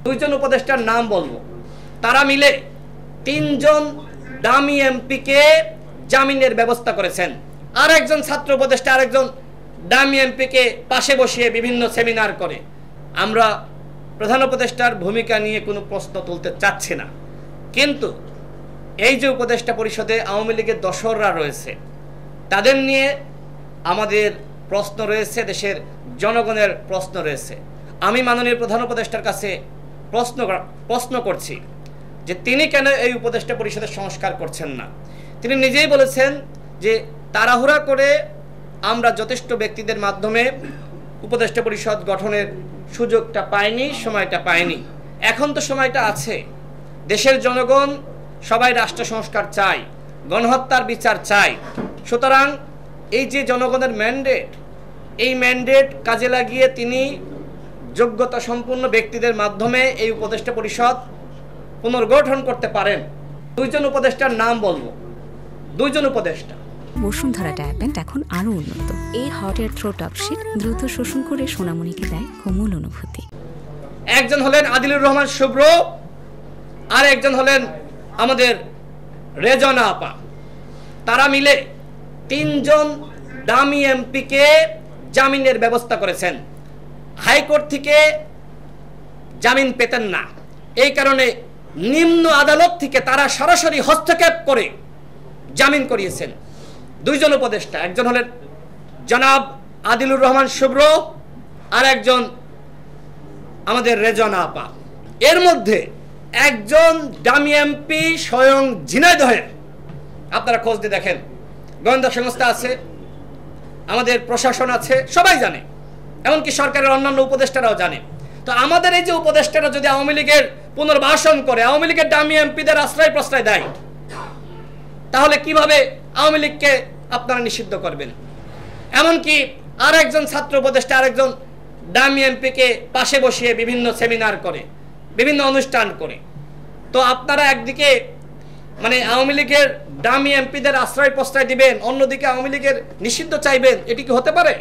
দুইজন উপদেষ্টার নাম বলবো। তারা মিলে তিনজন দামি এমপিকে জামিনের ব্যবস্থা করেছেন। আর একজন ছাত্র উপদেষ্টা আরেকজন দামি এমপিকে পাশে বসিয়ে বিভিন্ন সেমিনার করে। আমরা প্রধান উপদেষ্টার ভূমিকা নিয়ে কোনো প্রশ্ন তুলতে চাচ্ছি না, কিন্তু এই যে উপদেষ্টা পরিষদে আওয়ামী লীগের দোসররা রয়েছে, তাদের নিয়ে আমাদের প্রশ্ন রয়েছে, দেশের জনগণের প্রশ্ন রয়েছে। আমি মাননীয় প্রধান উপদেষ্টার কাছে প্রশ্ন করছি যে তিনি কেন এই উপদেষ্টা পরিষদের সংস্কার করছেন না। তিনি নিজেই বলেছেন যে তাড়াহুড়া করে আমরা যথেষ্ট ব্যক্তিদের মাধ্যমে উপদেষ্টা পরিষদ গঠনের সুযোগটা পাইনি, সময়টা পাইনি। এখন তো সময়টা আছে। দেশের জনগণ সবাই রাষ্ট্র সংস্কার চায়, গণহত্যার বিচার চায়। সুতরাং এই যে জনগণের ম্যান্ডেট, এই ম্যান্ডেট কাজে লাগিয়ে তিনি যোগ্যতা সম্পন্ন ব্যক্তিদের মাধ্যমে এই উপদেষ্টা পরিষদ পুনর্গঠন করতে পারেন। দুইজন উপদেষ্টার নাম বলবো। দুইজন উপদেষ্টা। বসুন্ধরা ডায়াপেন্ট এখন আরো উন্নত। এই hot air through top sheet দ্রুত শোষণ করে সোনামণিকে দেয় কোমল অনুভূতি। একজন হলেন আদিলুর রহমান শুভ্র, আর একজন হলেন আমাদের রেজনা আপা। তারা মিলে তিনজন দামি এমপিকে জামিনের ব্যবস্থা করেছেন। হাইকোর্ট থেকে জামিন পেতেন না, এই কারণে নিম্ন আদালত থেকে তারা সরাসরি হস্তক্ষেপ করে জামিন করিয়েছেন। দুইজন উপদেষ্টা, একজন হলেন জনাব আদিলুর রহমান শুভ্র, আর একজন আমাদের রেজনা আপা। এর মধ্যে একজন দামি এমপি স্বয়ং ঝিনাইদহের। আপনারা খোঁজ দিয়ে দেখেন, গোয়েন্দা সংস্থা আছে, আমাদের প্রশাসন আছে, সবাই জানে, এমনকি সরকারের অন্যান্য উপদেষ্টারাও জানে। তো আমাদের এই যে উপদেষ্টারা যদি আওয়ামী লীগের পুনর্বাসন করে, আওয়ামী লীগের দামি এমপিদের আশ্রয় প্রশ্রয় দেয়, তাহলে কিভাবে আওয়ামী লীগকে আপনারা নিষিদ্ধ করবেন? এমনকি আর একজন ছাত্র উপদেষ্টা আরেকজন দামি এমপিকে পাশে বসিয়ে বিভিন্ন সেমিনার করে, বিভিন্ন অনুষ্ঠান করে। তো আপনারা একদিকে মানে আওয়ামী লীগের দামি এমপিদের আশ্রয় প্রশ্রয় দিবেন, অন্যদিকে আওয়ামী লীগের নিষিদ্ধ চাইবেন, এটি কি হতে পারে?